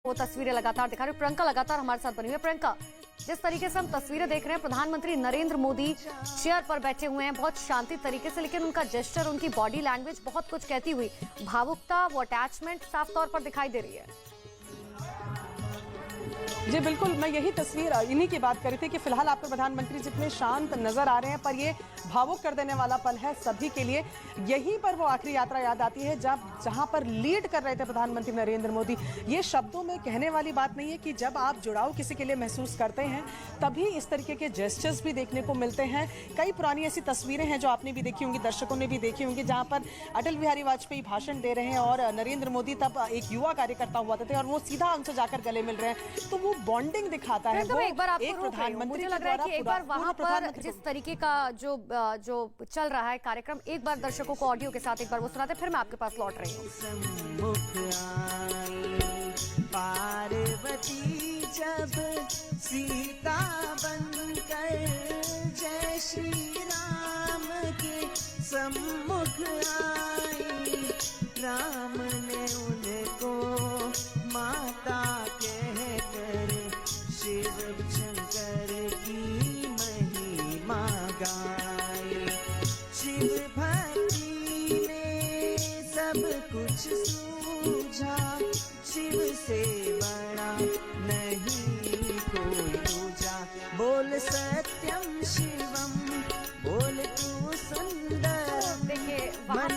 वो तस्वीरें लगातार दिखा रही है। प्रियंका लगातार हमारे साथ बनी हुई है। प्रियंका, जिस तरीके से हम तस्वीरें देख रहे हैं, प्रधानमंत्री नरेंद्र मोदी चेयर पर बैठे हुए हैं बहुत शांति तरीके से, लेकिन उनका जेस्चर, उनकी बॉडी लैंग्वेज बहुत कुछ कहती हुई, भावुकता, वो अटैचमेंट साफ तौर पर दिखाई दे रही है। जी बिल्कुल, मैं यही तस्वीर इन्हीं की बात कर रही थी कि फिलहाल आपको प्रधानमंत्री जितने शांत नजर आ रहे हैं, पर ये भावुक कर देने वाला पल है सभी के लिए। यहीं पर वो आखिरी यात्रा याद आती है जहां पर लीड कर रहे थे प्रधानमंत्री नरेंद्र मोदी। ये शब्दों में कहने वाली बात नहीं है कि जब आप जुड़ाव किसी के लिए महसूस करते हैं तभी इस तरीके के जेस्चर्स भी देखने को मिलते हैं। कई पुरानी ऐसी तस्वीरें हैं जो आपने भी देखी होंगी, दर्शकों ने भी देखी होंगी, जहां पर अटल बिहारी वाजपेयी भाषण दे रहे हैं और नरेंद्र मोदी तब एक युवा कार्यकर्ता हुआ थे और वो सीधा उनसे जाकर गले मिल रहे हैं। तो वो बॉन्डिंग दिखाता है। वो एक बार आपको प्रधानमंत्री, मुझे लग रहा है कि एक बार वहां पर जिस तरीके का जो चल रहा है कार्यक्रम, एक बार दर्शकों को ऑडियो के साथ एक बार वो सुनाते, फिर मैं आपके पास लौट रही हूँ। पार्वती जब सीता बनकर जय श्री राम के सम्मुख आई, राम ने उनको माता कहकर शिव शंकर की महिमा गाई। शिव भक्ति में सब कुछ सूझा, शिव से बड़ा नहीं कोई दूजा। बोल सत्यम शिवम, बोल तू सुंदर। देखिए वहाँ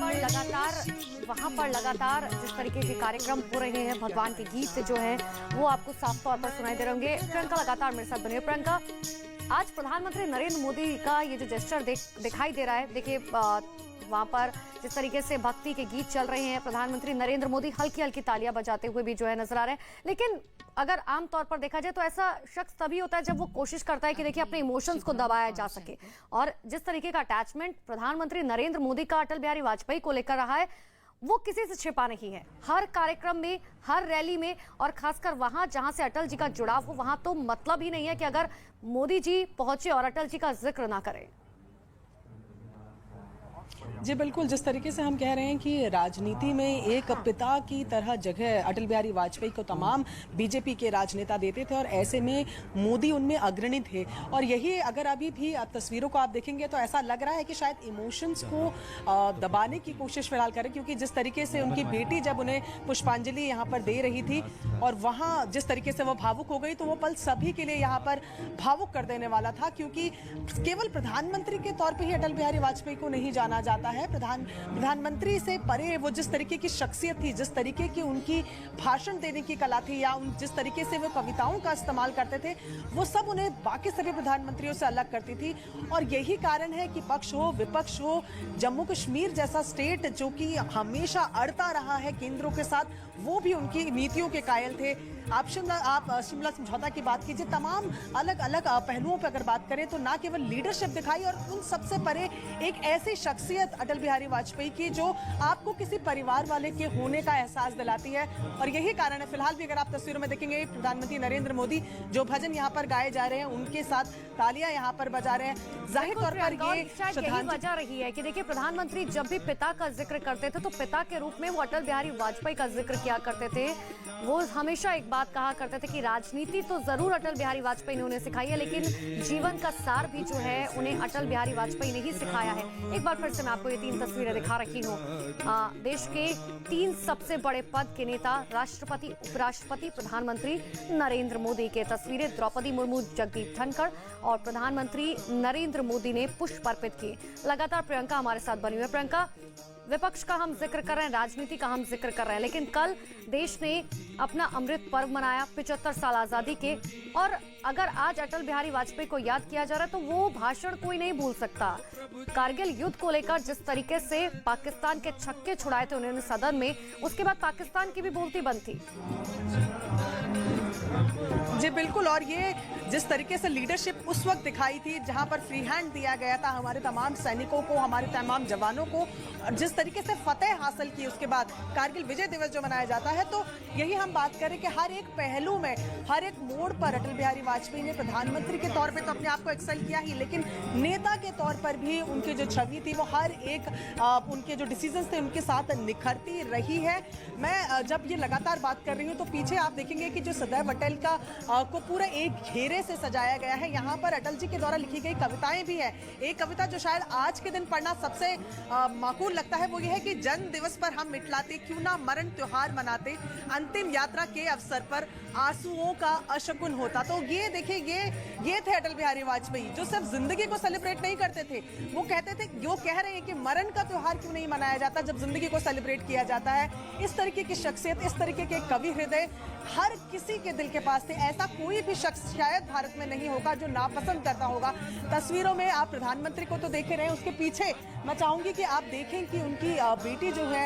पर लगातार जिस तरीके के कार्यक्रम हो रहे हैं, भगवान के गीत जो है वो आपको साफ तौर पर सुनाई दे रहे होंगे। प्रियंका लगातार मेरे साथ बनी है। प्रियंका, आज प्रधानमंत्री नरेंद्र मोदी का ये जो जेस्चर दिखाई दे रहा है, देखिए वहाँ पर जिस तरीके से भक्ति के गीत चल रहे हैं, प्रधानमंत्री नरेंद्र मोदी हल्की हल्की तालियां बजाते हुए भी जो है नजर आ रहे हैं। लेकिन अगर आम तौर पर देखा जाए तो ऐसा शख्स तभी होता है जब वो कोशिश करता है कि देखिए अपने इमोशंस को दबाया जा सके, और जिस तरीके का अटैचमेंट प्रधानमंत्री नरेंद्र मोदी का अटल बिहारी वाजपेयी को लेकर रहा है, वो किसी से छिपा नहीं है। हर कार्यक्रम में, हर रैली में, और खासकर वहां जहां से अटल जी का जुड़ाव हो, वहां तो मतलब ही नहीं है कि अगर मोदी जी पहुंचे और अटल जी का जिक्र ना करें। जी बिल्कुल, जिस तरीके से हम कह रहे हैं कि राजनीति में एक पिता की तरह जगह अटल बिहारी वाजपेयी को तमाम बीजेपी के राजनेता देते थे, और ऐसे में मोदी उनमें अग्रणी थे। और यही अगर अभी भी तस्वीरों को आप देखेंगे तो ऐसा लग रहा है कि शायद इमोशंस को दबाने की कोशिश फिलहाल करें, क्योंकि जिस तरीके से उनकी बेटी जब उन्हें पुष्पांजलि यहाँ पर दे रही थी और वहाँ जिस तरीके से वो भावुक हो गई, तो वो पल सभी के लिए यहाँ पर भावुक कर देने वाला था। क्योंकि केवल प्रधानमंत्री के तौर पर ही अटल बिहारी वाजपेयी को नहीं जाना जाता है, प्रधानमंत्री से परे वो जिस तरीके की शख्सियत थी, जिस तरीके की उनकी भाषण देने की कला थी, या जिस तरीके से वो कविताओं का इस्तेमाल करते थे, वो सब उन्हें बाकी सभी प्रधानमंत्रियों से अलग करती थी। और यही कारण है कि पक्ष हो विपक्ष हो, जम्मू कश्मीर जैसा स्टेट जो कि हमेशा अड़ता रहा है केंद्रों के साथ, वो भी उनकी नीतियों के कायल थे। आप शिमला समझौता की बात कीजिए, तमाम अलग अलग पहलुओं पर अगर बात करें तो ना केवल लीडरशिप दिखाई, और उन सबसे परे एक ऐसी शख्सियत अटल बिहारी वाजपेयी की जो आपको किसी परिवार वाले के होने का एहसास दिलाती है। और यही कारण है, फिलहाल भी अगर आप तस्वीरों में देखेंगे, प्रधानमंत्री नरेंद्र मोदी जो भजन यहाँ पर गाए जा रहे हैं, उनके साथ तालियां यहाँ पर बजा रहे हैं। जाहिर तौर पर यही वजह रही है कि देखिए प्रधानमंत्री जब भी पिता का जिक्र करते थे तो पिता के रूप में वो अटल बिहारी वाजपेयी का जिक्र किया करते थे। वो हमेशा एक बात कहा करते थे कि राजनीति तो जरूर अटल बिहारी वाजपेयी ने उन्हें सिखाई है, लेकिन जीवन का सार भी जो है उन्हें अटल बिहारी वाजपेयी ने ही सिखाया है। एक बार फिर से मैं आपको ये 3 तस्वीरें दिखा रही हूँ। देश के 3 सबसे बड़े पद के नेता, राष्ट्रपति, उपराष्ट्रपति, प्रधानमंत्री नरेंद्र मोदी के तस्वीरें, द्रौपदी मुर्मू, जगदीप धनखड़ और प्रधानमंत्री नरेंद्र मोदी ने पुष्प अर्पित किए। लगातार प्रियंका हमारे साथ बनी हुई है। प्रियंका, विपक्ष का हम जिक्र कर रहे हैं, राजनीति का हम जिक्र कर रहे हैं, लेकिन कल देश ने अपना अमृत पर्व मनाया, 75 साल आजादी के, और अगर आज अटल बिहारी वाजपेयी को याद किया जा रहा है तो वो भाषण कोई नहीं भूल सकता। कारगिल युद्ध को लेकर जिस तरीके से पाकिस्तान के छक्के छुड़ाए थे उन्होंने सदन में, उसके बाद पाकिस्तान की भी बोलती बंद थी। जी बिल्कुल, और ये जिस तरीके से लीडरशिप उस वक्त दिखाई थी, जहां पर फ्री हैंड दिया गया था हमारे तमाम सैनिकों को, हमारे तमाम जवानों को, और जिस तरीके से फतेह हासिल की उसके बाद कारगिल विजय दिवस जो मनाया जाता है, तो यही हम बात करें कि हर एक पहलू में, हर एक मोड़ पर अटल बिहारी वाजपेयी ने प्रधानमंत्री के तौर पे तो अपने आप को एक्सेल किया ही, लेकिन नेता के तौर पर भी उनकी जो छवि थी वो हर एक उनके जो डिसीजंस थे उनके साथ निखरती रही है। मैं जब ये लगातार बात कर रही हूँ तो पीछे आप देखेंगे कि जो सदैव अटल का को पूरा एक घेरे से सजाया गया है। यहाँ पर अटल जी के द्वारा लिखी गई कविताएं भी है। एक कविता जो शायद आज के दिन पढ़ना सबसे माकूल लगता है वो ये है कि जन्म दिवस पर हम मिटलाते, क्यों ना मरण त्योहार मनाते, अंतिम यात्रा के अवसर पर आंसुओं का अशकुन होता। तो ये देखिए, ये थे अटल बिहारी वाजपेयी जो सिर्फ जिंदगी को सेलिब्रेट नहीं करते थे, वो कहते थे, वो कह रहे हैं कि मरण का त्योहार क्यों नहीं मनाया जाता जब जिंदगी को सेलिब्रेट किया जाता है। इस तरीके की शख्सियत, इस तरीके के कवि हृदय हर किसी के दिल के पास थे। ऐसा कोई भी शख्स शायद भारत में नहीं होगा जो नापसंद करता होगा। तस्वीरों में आप प्रधानमंत्री को तो देख रहे हैं, उसके पीछे मैं चाहूंगी कि आप देखें कि उनकी बेटी जो है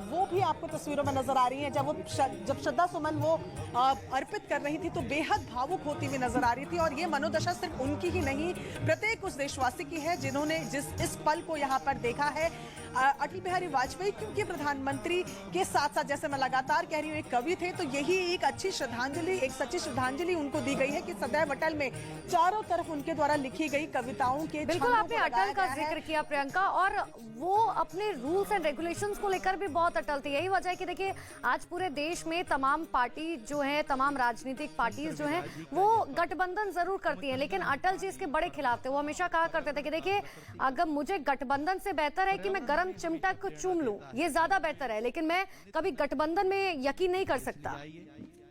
वो भी आपको तस्वीरों में नजर आ रही है। जब श्रद्धा सुमन वो अर्पित कर रही थी तो बेहद भावुक होती हुई नजर आ रही थी। और ये मनोदशा सिर्फ उनकी ही नहीं, प्रत्येक उस देशवासी की है जिन्होंने इस पल को यहाँ पर देखा है। अटल बिहारी वाजपेयी क्योंकि प्रधानमंत्री के साथ साथ, जैसे मैं लगातार कह रही हूँ, एक कवि थे, तो यही एक अच्छी श्रद्धांजलि, एक सच्ची श्रद्धांजलि उनको दी गई है कि सदैव अटल में चारों तरफ उनके द्वारा लिखी गई कविताओं के बिल्कुल आपने अटल का जिक्र किया प्रियंका, और वो अपने रूल्स एंड रेगुलेशंस को लेकर भी बहुत अटल थे। यही वजह है कि देखिए आज पूरे देश में तमाम पार्टी जो है, तमाम राजनीतिक पार्टीज जो हैं वो गठबंधन जरूर करती है, लेकिन अटल जी इसके बड़े खिलाफ थे। वो हमेशा कहा करते थे कि देखिए अगर मुझे गठबंधन से बेहतर है कि मैं गरम चिमटा को चूम लूं, ये ज्यादा बेहतर है, लेकिन मैं कभी गठबंधन में यकीन नहीं कर सकता।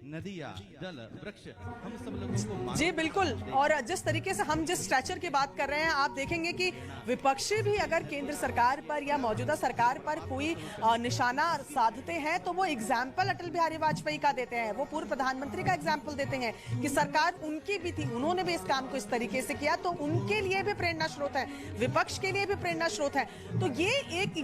नदियाँ, जल, वृक्ष, हम सब लोगों को जी बिल्कुल। और जिस तरीके से हम जिस स्ट्रेचर की बात कर रहे हैं, आप देखेंगे कि विपक्षी भी अगर केंद्र सरकार पर या मौजूदा सरकार पर कोई निशाना साधते हैं तो वो एग्जाम्पल अटल बिहारी वाजपेयी का देते हैं। वो पूर्व प्रधानमंत्री का एग्जाम्पल देते हैं कि सरकार उनकी भी थी, उन्होंने भी इस काम को इस तरीके से किया, तो उनके लिए भी प्रेरणा स्रोत है, विपक्ष के लिए भी प्रेरणा स्रोत है। तो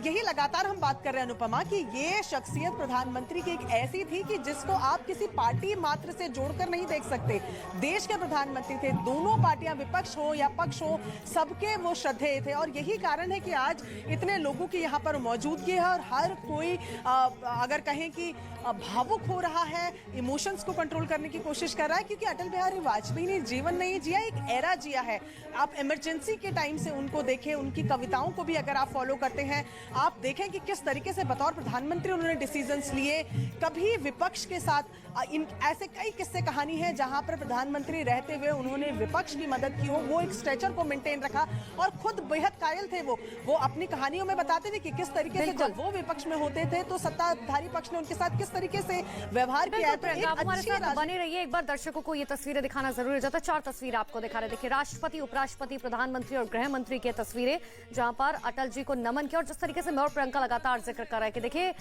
यही लगातार हम बात कर रहे हैं अनुपमा की ये शख्सियत प्रधानमंत्री की एक ऐसी थी कि जिसको आप किसी पार्टी मात्र से जोड़कर नहीं देख सकते। देश के प्रधानमंत्री थे, दोनों पार्टियां विपक्ष हो या पक्ष हो, सबके वो श्रद्धेय थे। और यही कारण है कि आज इतने लोगों की यहाँ पर मौजूदगी है और हर कोई अगर कहें कि भावुक हो रहा है, इमोशंस को कंट्रोल करने की कोशिश कर रहा है, क्योंकि अटल बिहारी वाजपेयी ने जीवन नहीं जिया, एक एरा जिया है। आप इमरजेंसी के टाइम से उनको देखें, उनकी कविताओं को भी अगर आप फॉलो करते हैं, आप देखें कि किस तरीके से बतौर प्रधानमंत्री उन्होंने डिसीजंस लिए। कभी विपक्ष के साथ ऐसे कई किस्से कहानी है जहां पर प्रधानमंत्री रहते हुए उन्होंने विपक्ष की मदद की हो, वो एक स्ट्रेचर को मेंटेन रखा और खुद बेहद कायल थे। वो अपनी कहानियों में बताते थे कि किस तरीके से जब वो विपक्ष में होते थे तो सत्ताधारी पक्ष ने उनके साथ किस तरीके से व्यवहार किया। हमारे साथ बने रहिए, एक बार दर्शकों को ये तस्वीरें दिखाना जरूरी हो जाता है। 4 तस्वीरें आपको दिखा रहे, देखिए राष्ट्रपति, उपराष्ट्रपति, प्रधानमंत्री और गृह मंत्री की तस्वीरें जहां पर अटल जी को नमन किया। और जिस तरीके से मैं और प्रियंका लगातार जिक्र कर रहे हैं कि देखिए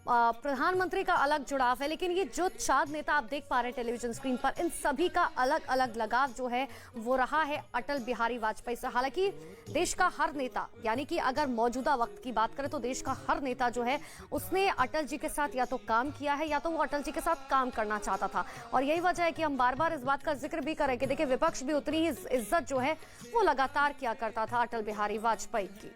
प्रधानमंत्री का अलग जुड़ाव है, लेकिन ये जो 4 नेता आप देख पा रहे हैं टेलीविजन स्क्रीन पर, इन सभी का अलग अलग लगाव जो है वो रहा है अटल बिहारी वाजपेयी से। हालांकि देश का हर नेता, यानी कि अगर मौजूदा वक्त की बात करें तो देश का हर नेता जो है उसने अटल जी के साथ या तो काम किया है या तो वो अटल जी के साथ काम करना चाहता था। और यही वजह है कि हम बार बार इस बात का जिक्र भी करें कि देखिए विपक्ष भी उतनी ही इज्जत जो है वो लगातार किया करता था अटल बिहारी वाजपेयी की।